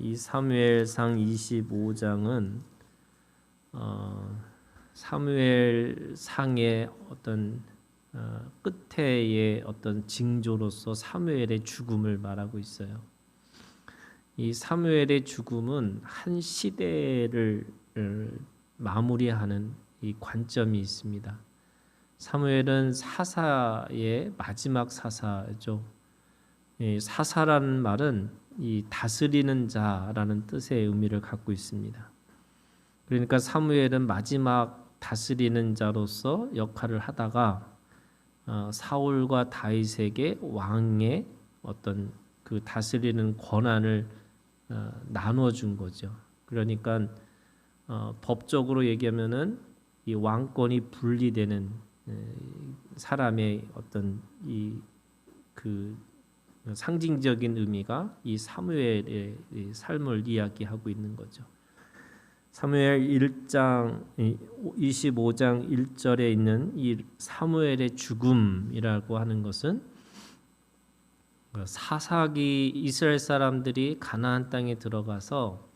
이 사무엘상 25장은 사무엘상의 어떤 끝에의 어떤 징조로서 사무엘의 죽음을 말하고 있어요. 이 사무엘의 죽음은 한 시대를 마무리하는 이 관점이 있습니다. 사무엘은 사사의 마지막 사사죠. 이 사사라는 말은 이 다스리는 자라는 뜻의 의미를 갖고 있습니다. 그러니까 사무엘은 마지막 다스리는 자로서 역할을 하다가 사울과 다윗에게 왕의 어떤 그 다스리는 권한을 나눠 준 거죠. 그러니까 법적으로 얘기하면은 이 왕권이 분리되는 사람의 어떤 그 상징적인 의미가 이 사무엘의 삶을 이야기하고 있는 거죠. 사무엘 1장 25장 1절에 있는 이 사무엘의 죽음이라고 하는 것은 사사기 이스라엘 사람들이 가나안 땅에 들어가서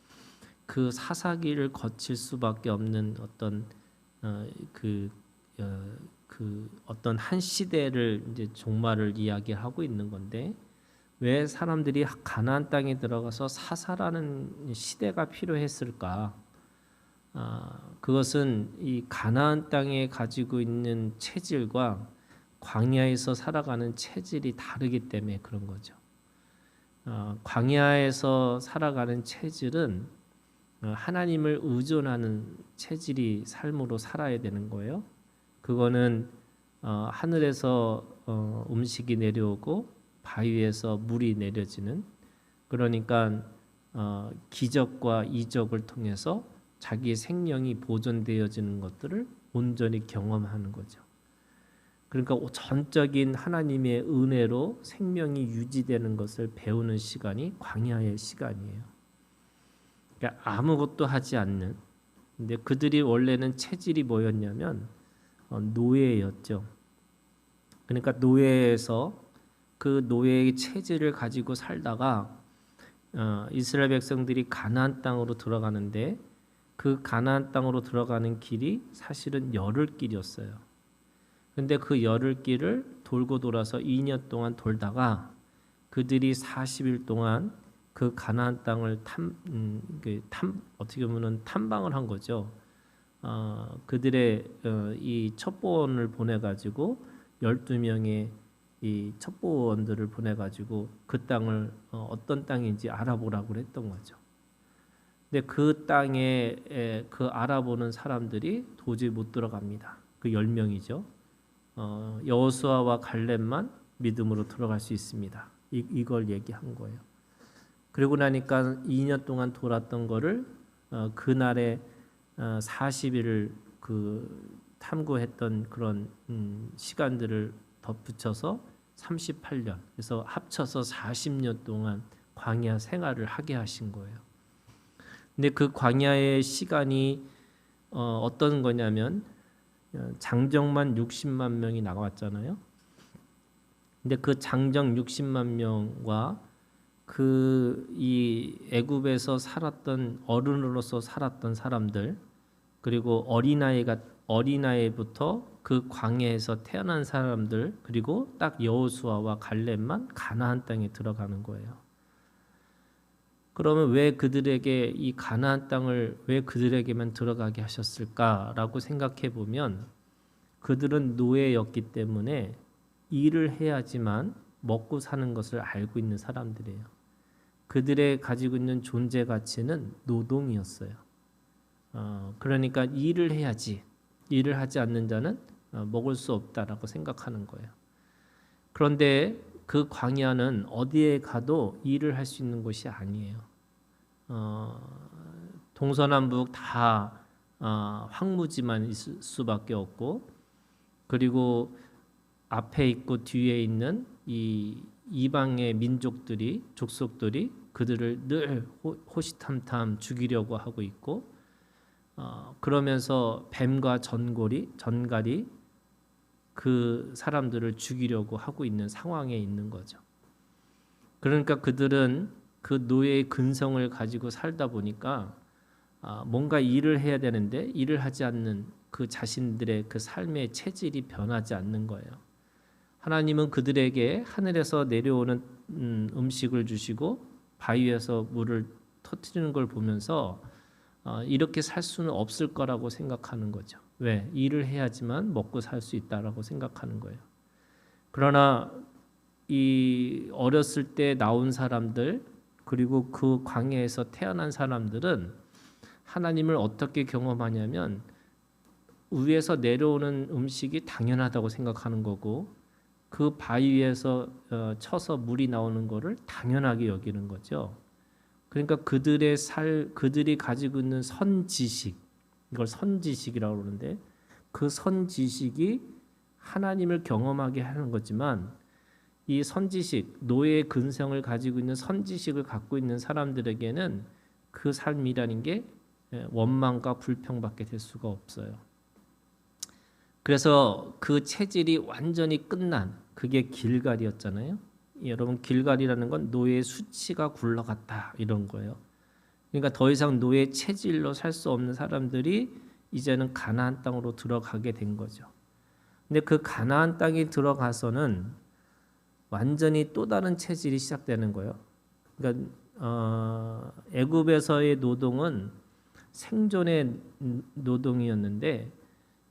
그 사사기를 거칠 수밖에 없는 어떤 어떤 한 시대를 이제 종말을 이야기하고 있는 건데, 왜 사람들이 가나안 땅에 들어가서 사사라는 시대가 필요했을까? 그것은 이 가나안 땅에 가지고 있는 체질과 광야에서 살아가는 체질이 다르기 때문에 그런 거죠. 광야에서 살아가는 체질은 하나님을 의존하는 체질이 삶으로 살아야 되는 거예요. 그거는 하늘에서 음식이 내려오고 바위에서 물이 내려지는, 그러니까 기적과 이적을 통해서 자기의 생명이 보존되어지는 것들을 온전히 경험하는 거죠. 그러니까 전적인 하나님의 은혜로 생명이 유지되는 것을 배우는 시간이 광야의 시간이에요. 그러니까 아무것도 하지 않는. 근데 그들이 원래는 체질이 뭐였냐면 노예였죠. 그러니까 노예에서 그 노예의 체질을 가지고 살다가 이스라엘 백성들이 가나안 땅으로 들어가는데, 그 가나안 땅으로 들어가는 길이 사실은 열흘길이었어요. 근데 그 열흘길을 돌고 돌아서 2년 동안 돌다가 그들이 40일 동안 그 가나안 땅을 어떻게 보면은 탐방을 한 거죠. 그들의 이 첩보원을 보내 가지고 12명의 이 첩보원들을 보내 가지고 그 땅을 어떤 땅인지 알아보라고 했던 거죠. 근데 그 땅에 그 알아보는 사람들이 도저히 못 들어갑니다. 그 10명이죠. 여호수아와 갈렙만 믿음으로 들어갈 수 있습니다. 이걸 얘기한 거예요. 그리고 나니까 2년 동안 돌았던 거를 그날에 40일을 그 탐구했던 그런 시간들을 덧붙여서 38년, 그래서 합쳐서 40년 동안 광야 생활을 하게 하신 거예요. 근데 그 광야의 시간이 어떤 거냐면 장정만 60만 명이 나왔잖아요. 근데 그 장정 60만 명과 이 애굽에서 살았던 어른으로서 살았던 사람들, 그리고 어린아이부터 그 광야에서 태어난 사람들, 그리고 딱 여호수아와 갈렙만 가나안 땅에 들어가는 거예요. 그러면 왜 그들에게 이 가나안 땅을 왜 그들에게만 들어가게 하셨을까라고 생각해 보면, 그들은 노예였기 때문에 일을 해야지만 먹고 사는 것을 알고 있는 사람들이에요. 그들의 가지고 있는 존재 가치는 노동이었어요. 그러니까 일을 해야지, 일을 하지 않는 자는 먹을 수 없다라고 생각하는 거예요. 그런데 그 광야는 어디에 가도 일을 할 수 있는 곳이 아니에요. 동서남북 다 황무지만 있을 수밖에 없고, 그리고 앞에 있고 뒤에 있는 이 이방의 민족들이, 족속들이 그들을 늘 호시탐탐 죽이려고 하고 있고, 그러면서 뱀과 전갈이 그 사람들을 죽이려고 하고 있는 상황에 있는 거죠. 그러니까 그들은 그 노예의 근성을 가지고 살다 보니까 뭔가 일을 해야 되는데 일을 하지 않는 그 자신들의 그 삶의 체질이 변하지 않는 거예요. 하나님은 그들에게 하늘에서 내려오는 음식을 주시고 바위에서 물을 터뜨리는 걸 보면서 이렇게 살 수는 없을 거라고 생각하는 거죠. 왜? 일을 해야지만 먹고 살 수 있다라고 생각하는 거예요. 그러나 이 어렸을 때 나온 사람들 그리고 그 광야에서 태어난 사람들은 하나님을 어떻게 경험하냐면 위에서 내려오는 음식이 당연하다고 생각하는 거고 그 바위에서 쳐서 물이 나오는 거를 당연하게 여기는 거죠. 그러니까 그들이 가지고 있는 선지식, 이걸 선지식이라고 그러는데 그 선지식이 하나님을 경험하게 하는 거지만 이 선지식, 노예의 근성을 가지고 있는 선지식을 갖고 있는 사람들에게는 그 삶이라는 게 원망과 불평밖에 될 수가 없어요. 그래서 그 체질이 완전히 끝난 그게 길갈이었잖아요. 여러분 길갈이라는 건 노예의 수치가 굴러갔다 이런 거예요. 그러니까 더 이상 노예 체질로 살 수 없는 사람들이 이제는 가나안 땅으로 들어가게 된 거죠. 근데 그 가나안 땅에 들어가서는 완전히 또 다른 체질이 시작되는 거예요. 그러니까 애굽에서의 노동은 생존의 노동이었는데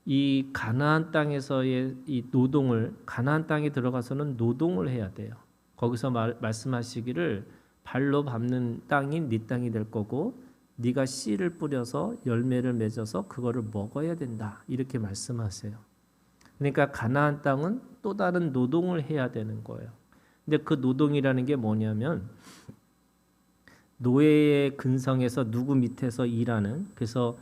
이 가나안 땅에서의 이 노동을 가나안 땅에 들어가서는 노동을 해야 돼요. 거기서 말씀하시기를 발로 밟는 땅이 네 땅이 될 거고 네가 씨를 뿌려서 열매를 맺어서 그거를 먹어야 된다. 이렇게 말씀하세요. 그러니까 가나안 땅은 또 다른 노동을 해야 되는 거예요. 근데 그 노동이라는 게 뭐냐면 노예의 근성에서 누구 밑에서 일하는 그래서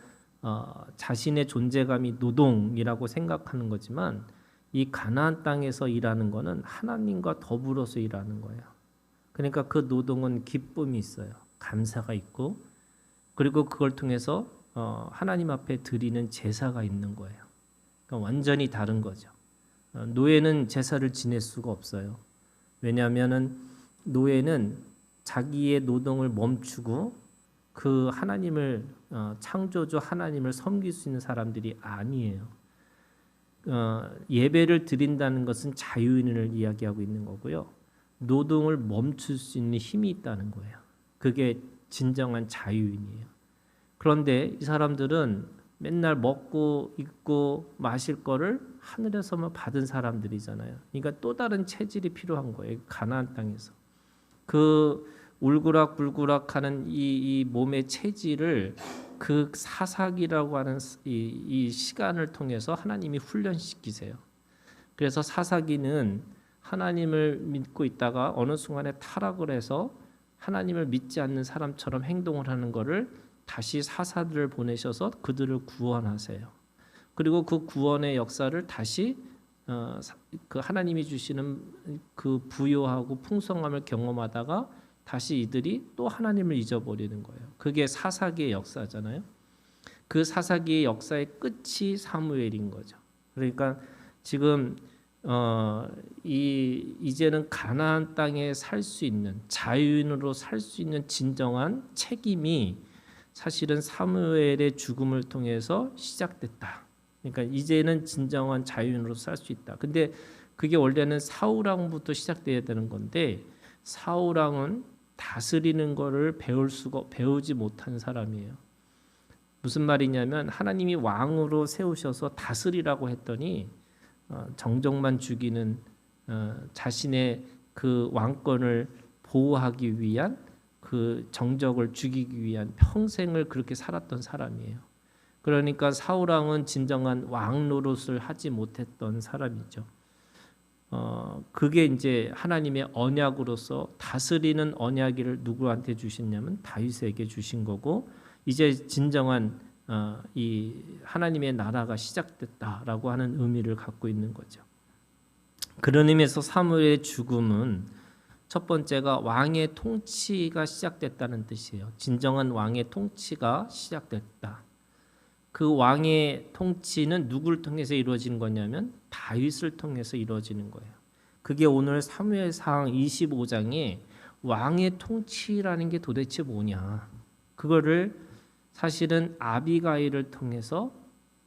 자신의 존재감이 노동이라고 생각하는 거지만 이 가나안 땅에서 일하는 거는 하나님과 더불어서 일하는 거예요. 그러니까 그 노동은 기쁨이 있어요. 감사가 있고 그리고 그걸 통해서 하나님 앞에 드리는 제사가 있는 거예요. 그러니까 완전히 다른 거죠. 노예는 제사를 지낼 수가 없어요. 왜냐하면은 노예는 자기의 노동을 멈추고 그 하나님을 창조주 하나님을 섬길 수 있는 사람들이 아니에요. 예배를 드린다는 것은 자유인을 이야기하고 있는 거고요. 노동을 멈출 수 있는 힘이 있다는 거예요. 그게 진정한 자유인이에요. 그런데 이 사람들은 맨날 먹고 입고 마실 거를 하늘에서만 받은 사람들이잖아요. 그러니까 또 다른 체질이 필요한 거예요. 가나안 땅에서. 그 울그락불그락하는 이 몸의 체질을 그 사사기라고 하는 이 시간을 통해서 하나님이 훈련시키세요. 그래서 사사기는 하나님을 믿고 있다가 어느 순간에 타락을 해서 하나님을 믿지 않는 사람처럼 행동을 하는 것을 다시 사사들을 보내셔서 그들을 구원하세요. 그리고 그 구원의 역사를 다시 그 하나님이 주시는 그 부요하고 풍성함을 경험하다가 다시 이들이 또 하나님을 잊어버리는 거예요. 그게 사사기의 역사잖아요. 그 사사기의 역사의 끝이 사무엘인 거죠. 그러니까 지금 이제는 가나안 땅에 살 수 있는 자유인으로 살 수 있는 진정한 책임이 사실은 사무엘의 죽음을 통해서 시작됐다. 그러니까 이제는 진정한 자유인으로 살 수 있다. 근데 그게 원래는 사울왕부터 시작돼야 되는 건데 사울왕은 다스리는 거를 배우지 못한 사람이에요. 무슨 말이냐면 하나님이 왕으로 세우셔서 다스리라고 했더니 정적만 죽이는 자신의 그 왕권을 보호하기 위한 그 정적을 죽이기 위한 평생을 그렇게 살았던 사람이에요. 그러니까 사울왕은 진정한 왕 노릇을 하지 못했던 사람이죠. 그게 이제 하나님의 언약으로서 다스리는 언약을 누구한테 주셨냐면 다윗에게 주신 거고 이제 진정한 이 하나님의 나라가 시작됐다라고 하는 의미를 갖고 있는 거죠. 그런 의미에서 사무엘의 죽음은 첫 번째가 왕의 통치가 시작됐다는 뜻이에요. 진정한 왕의 통치가 시작됐다. 그 왕의 통치는 누구를 통해서 이루어지는 거냐면 다윗을 통해서 이루어지는 거예요. 그게 오늘 사무엘상 25장에 왕의 통치라는 게 도대체 뭐냐? 그거를 사실은 아비가일을 통해서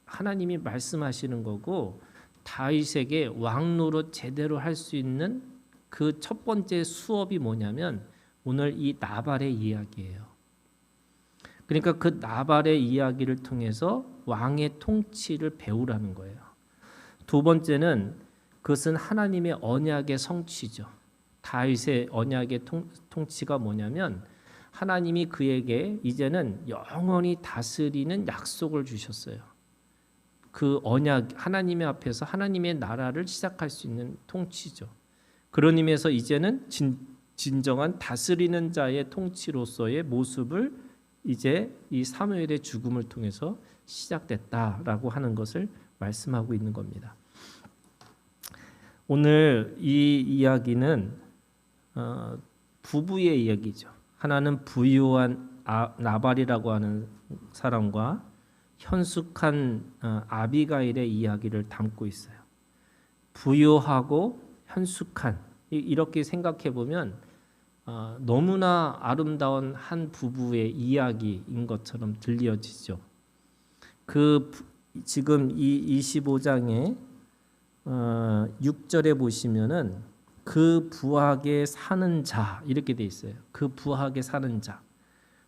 하나님이 말씀하시는 거고, 다윗에게 왕 노릇 제대로 할 수 있는 그 첫 번째 수업이 뭐냐면 오늘 이 나발의 이야기예요. 그러니까 그 나발의 이야기를 통해서 왕의 통치를 배우라는 거예요. 두 번째는 그것은 하나님의 언약의 성취죠. 다윗의 언약의 통치가 뭐냐면 하나님이 그에게 이제는 영원히 다스리는 약속을 주셨어요. 그 언약, 하나님의 앞에서 하나님의 나라를 시작할 수 있는 통치죠. 그런 의미에서 이제는 진정한 다스리는 자의 통치로서의 모습을 이제 이 사무엘의 죽음을 통해서 시작됐다라고 하는 것을 말씀하고 있는 겁니다. 오늘 이 이야기는 부부의 이야기죠. 하나는 부유한 나발이라고 하는 사람과 현숙한 아비가일의 이야기를 담고 있어요. 부유하고 현숙한, 이렇게 생각해 보면 너무나 아름다운 한 부부의 이야기인 것처럼 들려지죠. 지금 이 25장에 6절에 보시면은 그 부하게 사는 자 이렇게 돼 있어요. 그 부하게 사는 자.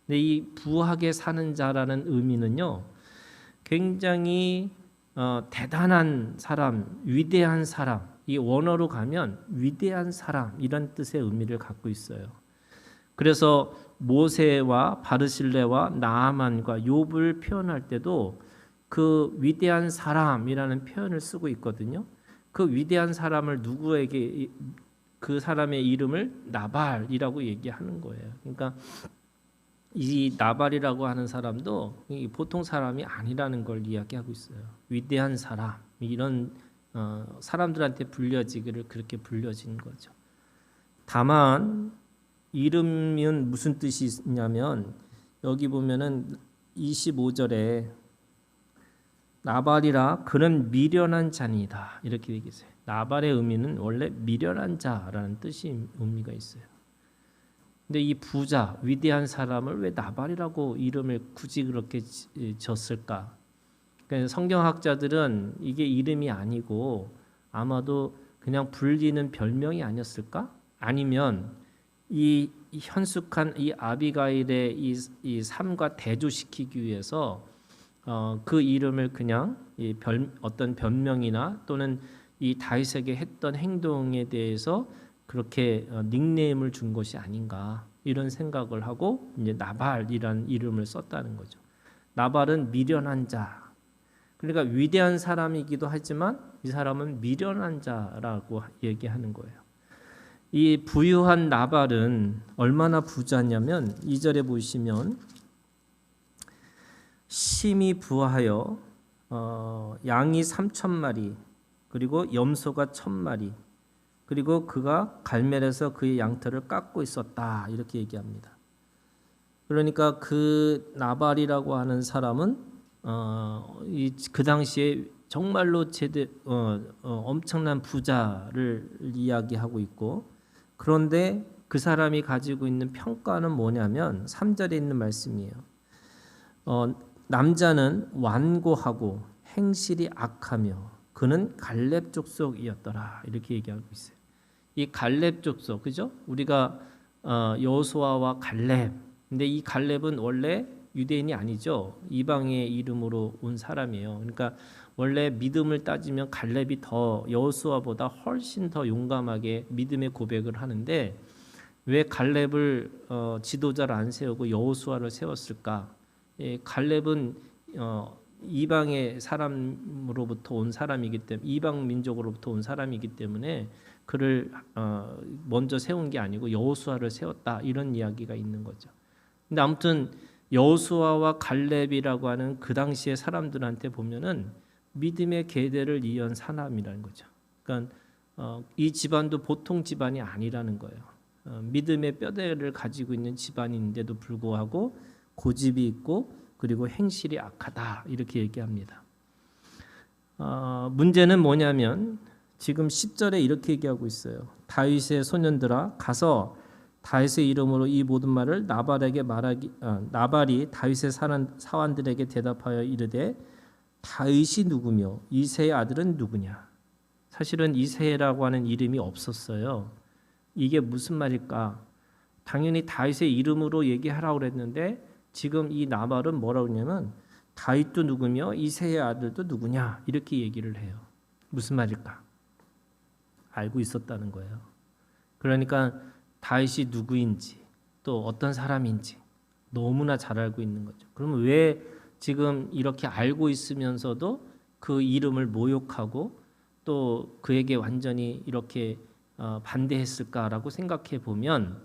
근데 이 부하게 사는 자라는 의미는요, 굉장히 대단한 사람, 위대한 사람, 이 원어로 가면 위대한 사람 이런 뜻의 의미를 갖고 있어요. 그래서 모세와 바르실레와 나아만과 욥을 표현할 때도 그 위대한 사람이라는 표현을 쓰고 있거든요. 그 위대한 사람을 누구에게, 그 사람의 이름을 나발이라고 얘기하는 거예요. 그러니까 이 나발이라고 하는 사람도 보통 사람이 아니라는 걸 이야기하고 있어요. 위대한 사람, 이런 사람들한테 불려지기를 그렇게 불려진 거죠. 다만 이름은 무슨 뜻이 있냐면 여기 보면은 25절에 나발이라 그는 미련한 자니다 이렇게 얘기했어요. 나발의 의미는 원래 미련한 자라는 뜻이 의미가 있어요. 근데 이 부자, 위대한 사람을 왜 나발이라고 이름을 굳이 그렇게 졌을까? 그러니까 성경학자들은 이게 이름이 아니고 아마도 그냥 불리는 별명이 아니었을까? 아니면 이 현숙한 이 아비가일의 이 삶과 대조시키기 위해서 그 이름을 그냥 어떤 변명이나 또는 이 다윗에게 했던 행동에 대해서 그렇게 닉네임을 준 것이 아닌가 이런 생각을 하고 이제 나발이라는 이름을 썼다는 거죠. 나발은 미련한 자. 그러니까 위대한 사람이기도 하지만 이 사람은 미련한 자라고 얘기하는 거예요. 이 부유한 나발은 얼마나 부자냐면 2절에 보시면 심히 부하여 양이 3,000마리 그리고 염소가 1,000마리 그리고 그가 갈멜에서 그의 양털을 깎고 있었다 이렇게 얘기합니다. 그러니까 그 나발이라고 하는 사람은 그 당시에 정말로 엄청난 부자를 이야기하고 있고, 그런데 그 사람이 가지고 있는 평가는 뭐냐면 3절에 있는 말씀이에요. 남자는 완고하고 행실이 악하며 그는 갈렙 족속이었더라 이렇게 얘기하고 있어요. 이 갈렙 족속, 그죠? 우리가 여호수아와 갈렙, 근데 이 갈렙은 원래 유대인이 아니죠. 이방의 이름으로 온 사람이에요. 그러니까 원래 믿음을 따지면 갈렙이 더 여호수아보다 훨씬 더 용감하게 믿음의 고백을 하는데 왜 갈렙을 지도자를 안 세우고 여호수아를 세웠을까? 갈렙은 이방의 사람으로부터 온 사람이기 때문에, 이방 민족으로부터 온 사람이기 때문에 그를 먼저 세운 게 아니고 여호수아를 세웠다 이런 이야기가 있는 거죠. 근데 아무튼 여호수아와 갈렙이라고 하는 그 당시의 사람들한테 보면은 믿음의 계대를 이은 사람이라는 거죠. 그러니까 이 집안도 보통 집안이 아니라는 거예요. 믿음의 뼈대를 가지고 있는 집안인데도 불구하고 고집이 있고 그리고 행실이 악하다 이렇게 얘기합니다. 문제는 뭐냐면 지금 10절에 이렇게 얘기하고 있어요. 다윗의 소년들아 가서 다윗의 이름으로 이 모든 말을 나발이 다윗의 사환들에게 대답하여 이르되 다윗이 누구며 이새의 아들은 누구냐. 사실은 이새라고 하는 이름이 없었어요. 이게 무슨 말일까? 당연히 다윗의 이름으로 얘기하라고 그랬는데 지금 이 나발은 뭐라고 했냐면 다윗도 누구며 이새의 아들도 누구냐 이렇게 얘기를 해요. 무슨 말일까? 알고 있었다는 거예요. 그러니까 다윗이 누구인지 또 어떤 사람인지 너무나 잘 알고 있는 거죠. 그러면 왜 지금 이렇게 알고 있으면서도 그 이름을 모욕하고 또 그에게 완전히 이렇게 반대했을까라고 생각해 보면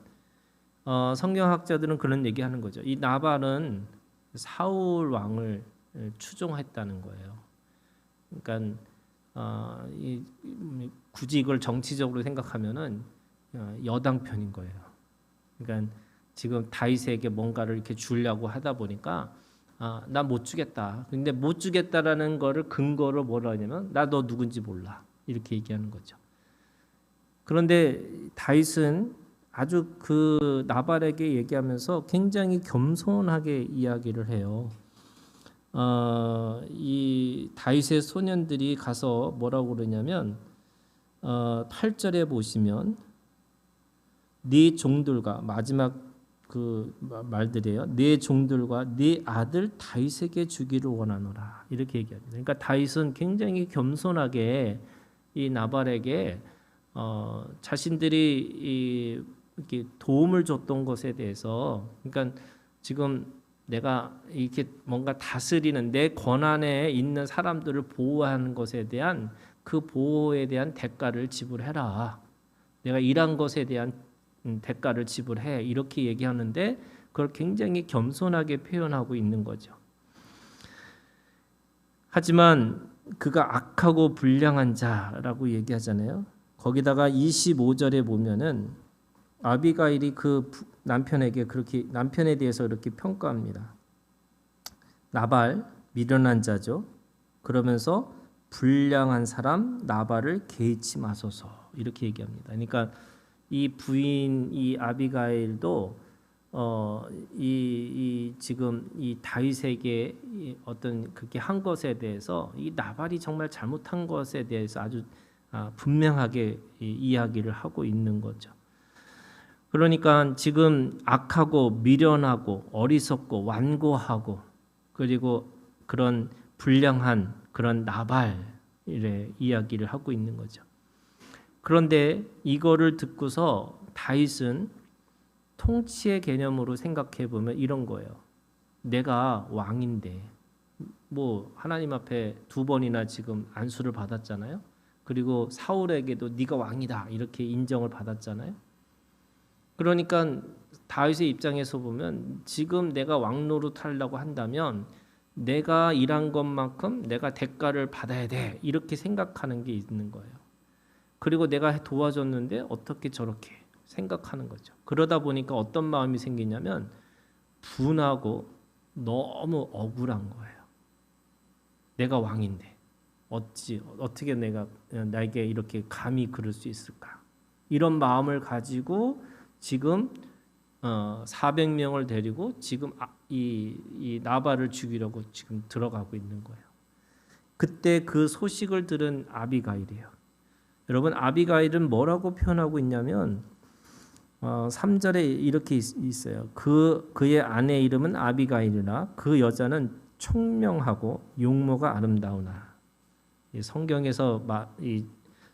성경학자들은 그런 얘기하는 거죠. 이 나발은 사울 왕을 추종했다는 거예요. 그러니까 굳이 이걸 정치적으로 생각하면은 여당 편인 거예요. 그러니까 지금 다윗에게 뭔가를 이렇게 주려고 하다 보니까 나 못 주겠다. 근데 못 주겠다라는 거를 근거로 뭐라 하냐면 나 너 누군지 몰라. 이렇게 얘기하는 거죠. 그런데 다윗은 아주 그 나발에게 얘기하면서 굉장히 겸손하게 이야기를 해요. 이 다윗의 소년들이 가서 뭐라고 그러냐면 8절에 보시면 네 종들과 마지막 그 말들이에요. 네 종들과 네 아들 다윗에게 주기를 원하노라 이렇게 얘기합니다. 그러니까 다윗은 굉장히 겸손하게 이 나발에게 자신들이 이렇게 도움을 줬던 것에 대해서, 그러니까 지금 내가 이렇게 뭔가 다스리는 내 권한에 있는 사람들을 보호하는 것에 대한 그 보호에 대한 대가를 지불해라. 내가 일한 것에 대한 대가를 지불해 이렇게 얘기하는데 그걸 굉장히 겸손하게 표현하고 있는 거죠. 하지만 그가 악하고 불량한 자라고 얘기하잖아요. 거기다가 25절에 보면은 아비가일이 그 남편에게 그렇게 남편에 대해서 이렇게 평가합니다. 나발 미련한 자죠. 그러면서 불량한 사람 나발을 개의치 마소서 이렇게 얘기합니다. 그러니까 이 부인 이 아비가일도 지금 이 다윗에게 어떤 그렇게 한 것에 대해서 이 나발이 정말 잘못한 것에 대해서 아주 분명하게 이야기를 하고 있는 거죠. 그러니까 지금 악하고 미련하고 어리석고 완고하고 그리고 그런 불량한 그런 나발의 이야기를 하고 있는 거죠. 그런데 이거를 듣고서 다윗은 통치의 개념으로 생각해 보면 이런 거예요. 내가 왕인데 뭐 하나님 앞에 2번이나 지금 안수를 받았잖아요. 그리고 사울에게도 네가 왕이다 이렇게 인정을 받았잖아요. 그러니까 다윗의 입장에서 보면 지금 내가 왕 노릇하려고 한다면 내가 일한 것만큼 내가 대가를 받아야 돼 이렇게 생각하는 게 있는 거예요. 그리고 내가 도와줬는데 어떻게 저렇게 생각하는 거죠. 그러다 보니까 어떤 마음이 생기냐면 분하고 너무 억울한 거예요. 내가 왕인데 어떻게 나에게 이렇게 감히 그럴 수 있을까? 이런 마음을 가지고 지금 400명을 데리고 지금 이 나발을 죽이려고 지금 들어가고 있는 거예요. 그때 그 소식을 들은 아비가일이에요. 여러분 아비가일은 뭐라고 표현하고 있냐면 3절에 이렇게 있어요. 그의 아내 이름은 아비가일이라 그 여자는 총명하고 용모가 아름다우나. 성경에서 이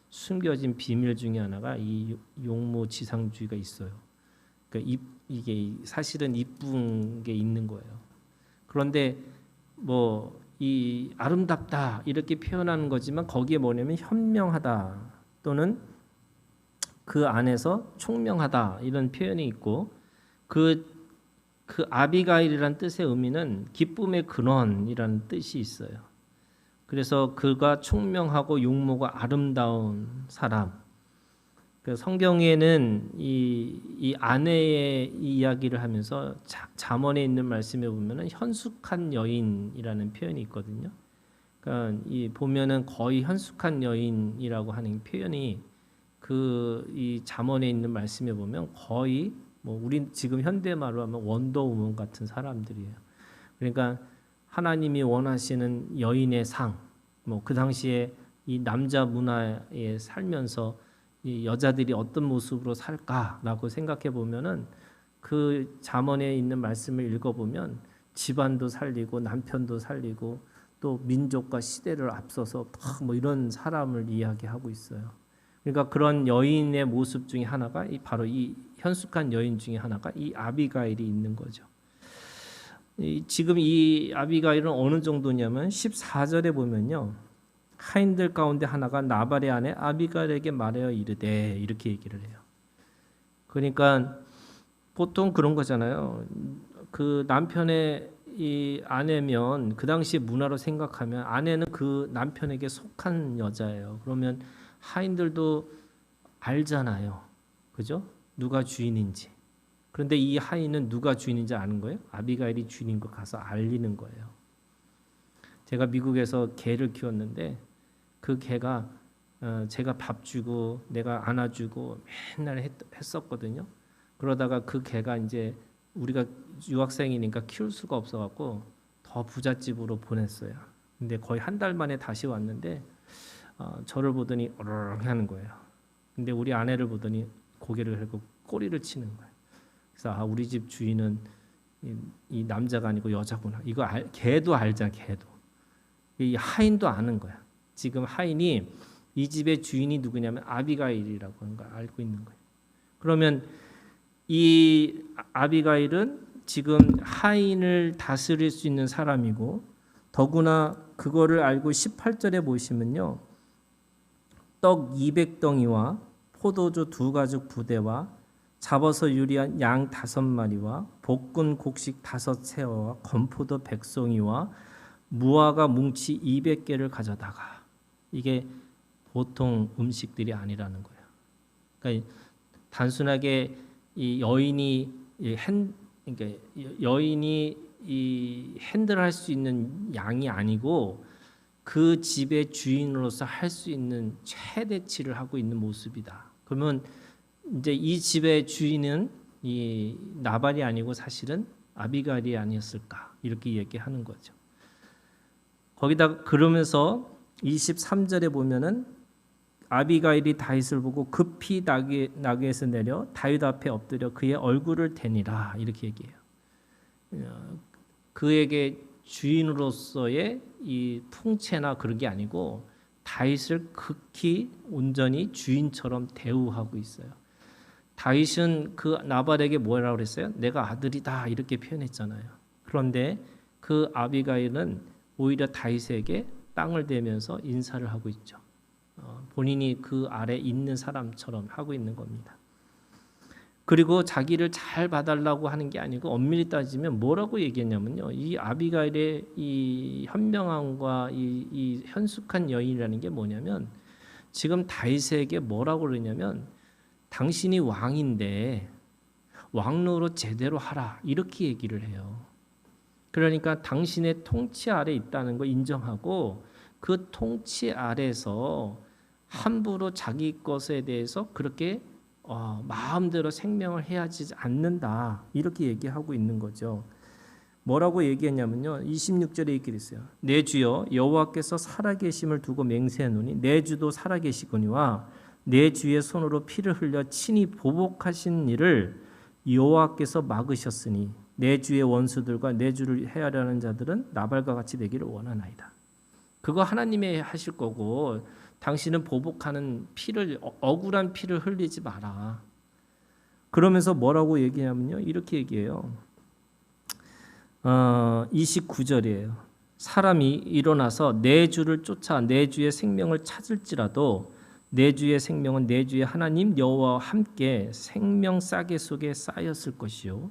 숨겨진 비밀 중에 하나가 이 용모 지상주의가 있어요. 그러니까 이게 사실은 이쁜 게 있는 거예요. 그런데 뭐 이 아름답다 이렇게 표현하는 거지만 거기에 뭐냐면 현명하다 또는 그 안에서 총명하다 이런 표현이 있고 그 아비가일이라는 뜻의 의미는 기쁨의 근원이라는 뜻이 있어요. 그래서 그가 총명하고 용모가 아름다운 사람. 그 성경에는 이 아내의 이야기를 하면서 잠언에 있는 말씀에 보면은 현숙한 여인이라는 표현이 있거든요. 그러니까 이 보면은 거의 현숙한 여인이라고 하는 표현이 이 잠언에 있는 말씀에 보면 거의 뭐 우리 지금 현대말로 하면 원더우먼 같은 사람들이에요. 그러니까 하나님이 원하시는 여인의 상, 뭐 그 당시에 이 남자 문화에 살면서 이 여자들이 어떤 모습으로 살까라고 생각해 보면은 그 잠언에 있는 말씀을 읽어보면 집안도 살리고 남편도 살리고 또 민족과 시대를 앞서서 뭐 이런 사람을 이야기하고 있어요. 그러니까 그런 여인의 모습 중에 하나가 바로 이 현숙한 여인 중에 하나가 이 아비가일이 있는 거죠. 지금 이 아비가일은 어느 정도냐면 14절에 보면요. 하인들 가운데 하나가 나발의 아내 아비가일에게 말하여 이르되 이렇게 얘기를 해요. 그러니까 보통 그런 거잖아요. 그 남편의 이 아내면 그 당시 문화로 생각하면 아내는 그 남편에게 속한 여자예요. 그러면 하인들도 알잖아요. 그죠? 누가 주인인지. 그런데 이 하인은 누가 주인인지 아는 거예요? 아비가일이 주인인 거 가서 알리는 거예요. 제가 미국에서 개를 키웠는데 그 개가 제가 밥 주고 내가 안아주고 맨날 했었거든요. 그러다가 그 개가 이제 우리가 유학생이니까 키울 수가 없어갖고 더 부잣집으로 보냈어요. 근데 거의 한 달 만에 다시 왔는데 저를 보더니 어르르 하는 거예요. 근데 우리 아내를 보더니 고개를 긁고 꼬리를 치는 거예요. 그래서 우리 집 주인은 이 남자가 아니고 여자구나. 이거 걔도 알자, 걔도. 이 하인도 아는 거야. 지금 하인이 이 집의 주인이 누구냐면 아비가일이라고 하는 걸 알고 있는 거예요. 그러면 이 아비가일은 지금 하인을 다스릴 수 있는 사람이고 더구나 그거를 알고 18절에 보시면요. 떡 200덩이와 포도주 2가죽 부대와 잡아서 유리한 양 5마리와 볶은 곡식 5세어와 건포도 100송이와 무화과 뭉치 200개를 가져다가 이게 보통 음식들이 아니라는 거예요. 그러니까 단순하게 이 여인이 그러니까 여인이 이 핸들할 수 있는 양이 아니고 그 집의 주인으로서 할 수 있는 최대치를 하고 있는 모습이다. 그러면 이제 이 집의 주인은 이 나발이 아니고 사실은 아비가일이 아니었을까 이렇게 얘기하는 거죠. 거기다 그러면서 23절에 보면은 아비가일이 다윗을 보고 급히 나귀에서 내려 다윗 앞에 엎드려 그의 얼굴을 대니라 이렇게 얘기해요. 그에게 주인으로서의 이 풍채나 그런 게 아니고 다윗을 극히 온전히 주인처럼 대우하고 있어요. 다윗은 그 나발에게 뭐라고 그랬어요? 내가 아들이다 이렇게 표현했잖아요. 그런데 그 아비가일은 오히려 다윗에게 땅을 대면서 인사를 하고 있죠. 본인이 그 아래 있는 사람처럼 하고 있는 겁니다. 그리고 자기를 잘 봐달라고 하는 게 아니고 엄밀히 따지면 뭐라고 얘기했냐면요. 이 아비가일의 이 현명함과 이 현숙한 여인이라는 게 뭐냐면 지금 다윗에게 뭐라고 그러냐면 당신이 왕인데 왕노로 제대로 하라 이렇게 얘기를 해요. 그러니까 당신의 통치 아래 있다는 거 인정하고 그 통치 아래서 함부로 자기 것에 대해서 그렇게 마음대로 생명을 해야지 않는다 이렇게 얘기하고 있는 거죠. 뭐라고 얘기했냐면요. 26절에 이렇게 있어요. 내 주여 여호와께서 살아계심을 두고 맹세하노니 내 주도 살아계시거니와 내 주의 손으로 피를 흘려 친히 보복하신 일을 여호와께서 막으셨으니 내 주의 원수들과 내 주를 해하려는 자들은 나발과 같이 되기를 원하나이다. 그거 하나님이 하실 거고 당신은 보복하는 피를 억울한 피를 흘리지 마라. 그러면서 뭐라고 얘기하면요. 이렇게 얘기해요. 29절이에요. 사람이 일어나서 내 주를 쫓아 내 주의 생명을 찾을지라도 내 주의 생명은 내 주의 하나님 여호와와 함께 생명 싸개 속에 쌓였을 것이요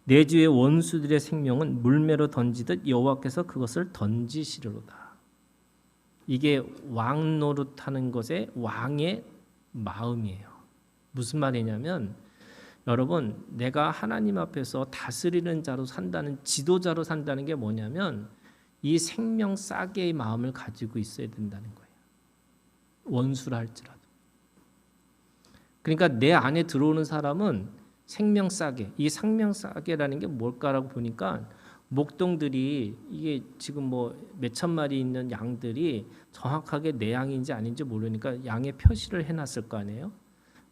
내 주의 원수들의 생명은 물매로 던지듯 여호와께서 그것을 던지시리로다. 이게 왕 노릇하는 것의 왕의 마음이에요. 무슨 말이냐면 여러분 내가 하나님 앞에서 다스리는 자로 산다는 지도자로 산다는 게 뭐냐면 이 생명 싸개의 마음을 가지고 있어야 된다는 거예요. 원수라 할지라도. 그러니까 내 안에 들어오는 사람은 생명싸개. 이 생명싸개라는 게 뭘까라고 보니까 목동들이 이게 지금 뭐 몇천 마리 있는 양들이 정확하게 내 양인지 아닌지 모르니까 양의 표시를 해놨을 거 아니에요.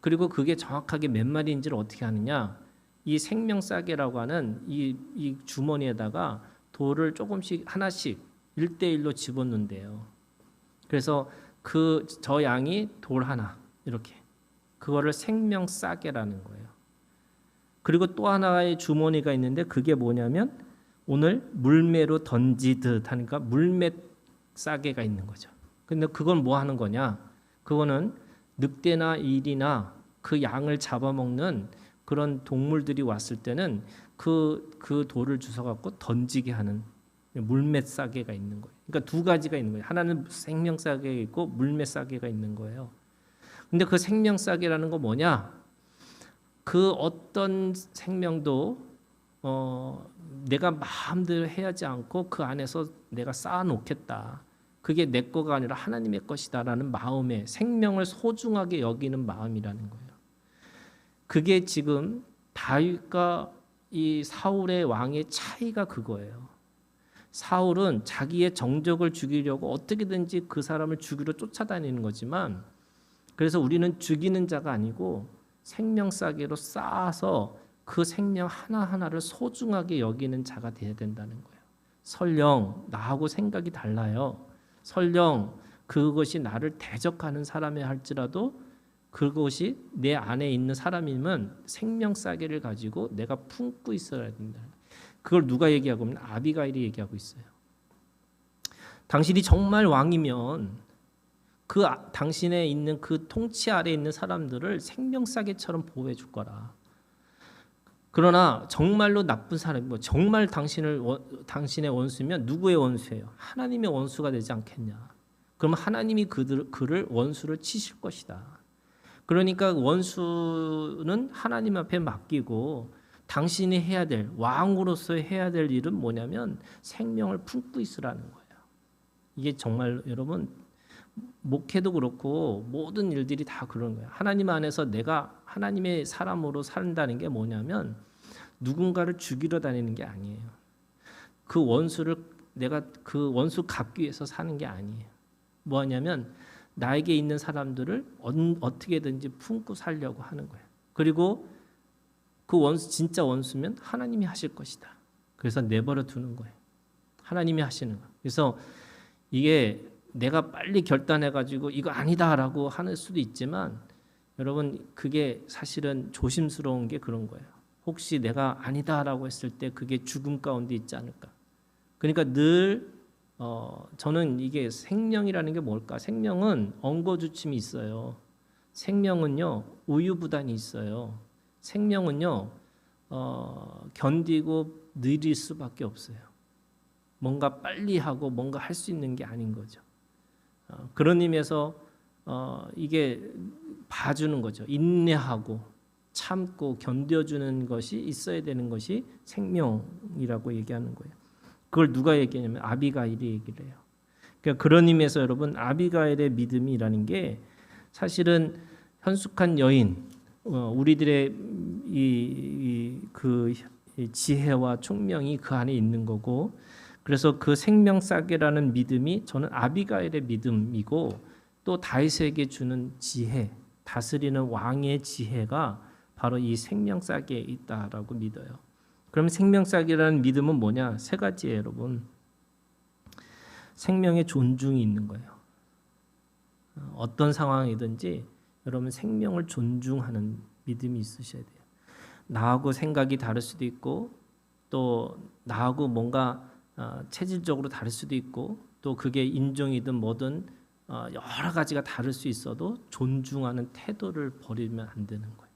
그리고 그게 정확하게 몇 마리인지를 어떻게 하느냐? 이 생명싸개라고 하는 이 주머니에다가 돌을 조금씩 하나씩 1대1로 집어넣는데요. 그래서 저 양이 돌 하나 이렇게 그거를 생명싸개라는 거예요. 그리고 또 하나의 주머니가 있는데 그게 뭐냐면 오늘 물매로 던지듯 하니까 물매 싸개가 있는 거죠. 근데 그건 뭐 하는 거냐? 그거는 늑대나 일이나 그 양을 잡아먹는 그런 동물들이 왔을 때는 그 돌을 주워 갖고 던지게 하는 물매 싸개가 있는 거예요. 그러니까 두 가지가 있는 거예요. 하나는 생명 싸개가 있고 물매 싸개가 있는 거예요. 근데 그 생명 싸개라는 거 뭐냐? 그 어떤 생명도 내가 마음대로 해야지 않고 그 안에서 내가 쌓아 놓겠다. 그게 내 거가 아니라 하나님의 것이다라는 마음에 생명을 소중하게 여기는 마음이라는 거예요. 그게 지금 다윗과 이 사울의 왕의 차이가 그거예요. 사울은 자기의 정적을 죽이려고 어떻게든지 그 사람을 죽이러 쫓아다니는 거지만 그래서 우리는 죽이는 자가 아니고 생명싸개로 쌓아서 그 생명 하나하나를 소중하게 여기는 자가 되어야 된다는 거예요. 설령 나하고 생각이 달라요. 설령 그것이 나를 대적하는 사람이 할지라도 그것이 내 안에 있는 사람이면 생명싸개를 가지고 내가 품고 있어야 된다. 그걸 누가 얘기하고 있냐면 아비가일이 얘기하고 있어요. 당신이 정말 왕이면 당신에 있는 그 통치 아래에 있는 사람들을 생명싸개처럼 보호해 줄 거라. 그러나 정말로 나쁜 사람이 정말 당신의 원수면 누구의 원수예요? 하나님의 원수가 되지 않겠냐? 그러면 하나님이 그를 원수를 치실 것이다. 그러니까 원수는 하나님 앞에 맡기고 당신이 해야 될 왕으로서 해야 될 일은 뭐냐면 생명을 품고 있으라는 거예요. 이게 정말 여러분 목회도 그렇고 모든 일들이 다 그런 거예요. 하나님 안에서 내가 하나님의 사람으로 산다는 게 뭐냐면 누군가를 죽이러 다니는 게 아니에요. 그 원수를 내가 그 원수 갚기 위해서 사는 게 아니에요. 뭐냐면 나에게 있는 사람들을 어떻게든지 품고 살려고 하는 거예요. 그리고 그 원수 진짜 원수면 하나님이 하실 것이다. 그래서 내버려 두는 거예요. 하나님이 하시는 거예요. 그래서 이게 내가 빨리 결단해가지고 이거 아니다라고 하는 수도 있지만 여러분 그게 사실은 조심스러운 게 그런 거예요. 혹시 내가 아니다라고 했을 때 그게 죽음 가운데 있지 않을까. 그러니까 늘 저는 이게 생명이라는 게 뭘까? 생명은 엉거주춤이 있어요. 생명은요 우유부단이 있어요. 생명은요 견디고 느릴 수밖에 없어요. 뭔가 빨리 하고 뭔가 할 수 있는 게 아닌 거죠. 그런 의미에서 이게 봐주는 거죠. 인내하고 참고 견뎌주는 것이 있어야 되는 것이 생명이라고 얘기하는 거예요. 그걸 누가 얘기하냐면 아비가일이 얘기를 해요. 그러니까 그런 의미에서 여러분 아비가일의 믿음이라는 게 사실은 현숙한 여인, 우리들의 그 지혜와 총명이 그 안에 있는 거고, 그래서 그 생명싸개라는 믿음이 저는 아비가일의 믿음이고 또 다윗에게 주는 지혜, 다스리는 왕의 지혜가 바로 이 생명싸개에 있다라고 믿어요. 그럼 생명싸개라는 믿음은 뭐냐? 세 가지예요, 여러분. 생명의 존중이 있는 거예요. 어떤 상황이든지 여러분 생명을 존중하는 믿음이 있으셔야 돼요. 나하고 생각이 다를 수도 있고 또 나하고 뭔가 체질적으로 다를 수도 있고 또 그게 인종이든 뭐든 여러 가지가 다를 수 있어도 존중하는 태도를 버리면 안 되는 거예요.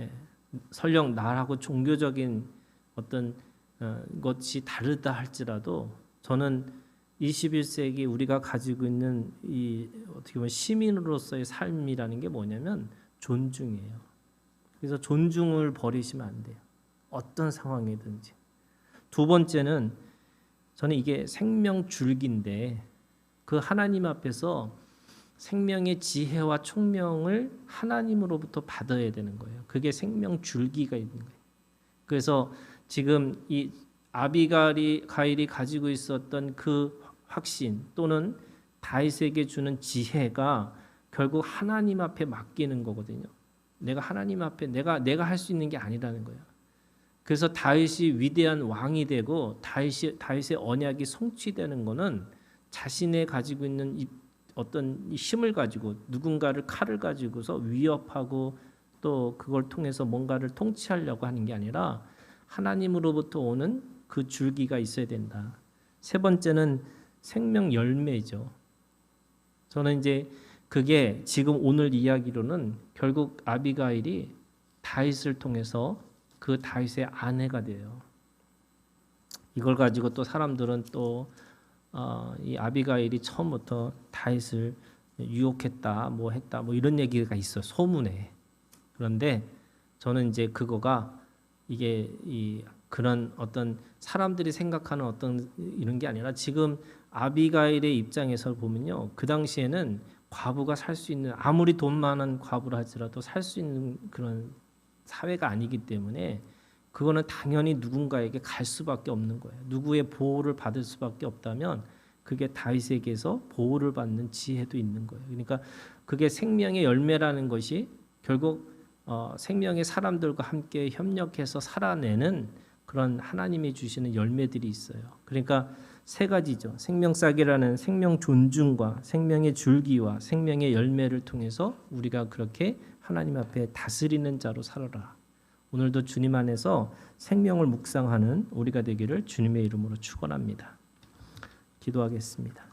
예. 설령 나하고 종교적인 어떤 것이 다르다 할지라도 저는 21세기 우리가 가지고 있는 이 어떻게 보면 시민으로서의 삶이라는 게 뭐냐면 존중이에요. 그래서 존중을 버리시면 안 돼요. 어떤 상황이든지. 두 번째는 저는 이게 생명 줄기인데 그 하나님 앞에서 생명의 지혜와 총명을 하나님으로부터 받아야 되는 거예요. 그게 생명 줄기가 있는 거예요. 그래서 지금 이 아비가일이 가지고 있었던 그 확신 또는 다윗에게 주는 지혜가 결국 하나님 앞에 맡기는 거거든요. 내가 하나님 앞에 내가 할 수 있는 게 아니라는 거예요. 그래서 다윗이 위대한 왕이 되고 다윗의 언약이 성취되는 것은 자신의 가지고 있는 어떤 힘을 가지고 누군가를 칼을 가지고서 위협하고 또 그걸 통해서 뭔가를 통치하려고 하는 게 아니라 하나님으로부터 오는 그 줄기가 있어야 된다. 세 번째는 생명 열매죠. 저는 이제 그게 지금 오늘 이야기로는 결국 아비가일이 다윗을 통해서 그 다윗의 아내가 돼요. 이걸 가지고 또 사람들은 또 이 아비가일이 처음부터 다윗을 유혹했다, 뭐 했다, 뭐 이런 얘기가 있어 소문에. 그런데 저는 이제 그거가 이게 그런 어떤 사람들이 생각하는 어떤 이런 게 아니라 지금 아비가일의 입장에서 보면요, 그 당시에는 과부가 살 수 있는 아무리 돈 많은 과부라 할지라도 살 수 있는 그런 사회가 아니기 때문에 그거는 당연히 누군가에게 갈 수밖에 없는 거예요. 누구의 보호를 받을 수밖에 없다면 그게 다윗에게서 보호를 받는 지혜도 있는 거예요. 그러니까 그게 생명의 열매라는 것이 결국 생명의 사람들과 함께 협력해서 살아내는 그런 하나님이 주시는 열매들이 있어요. 그러니까 세 가지죠. 생명싹이라는 생명 존중과 생명의 줄기와 생명의 열매를 통해서 우리가 그렇게 하나님 앞에 다스리는 자로 살아라. 오늘도 주님 안에서 생명을 묵상하는 우리가 되기를 주님의 이름으로 축원합니다. 기도하겠습니다.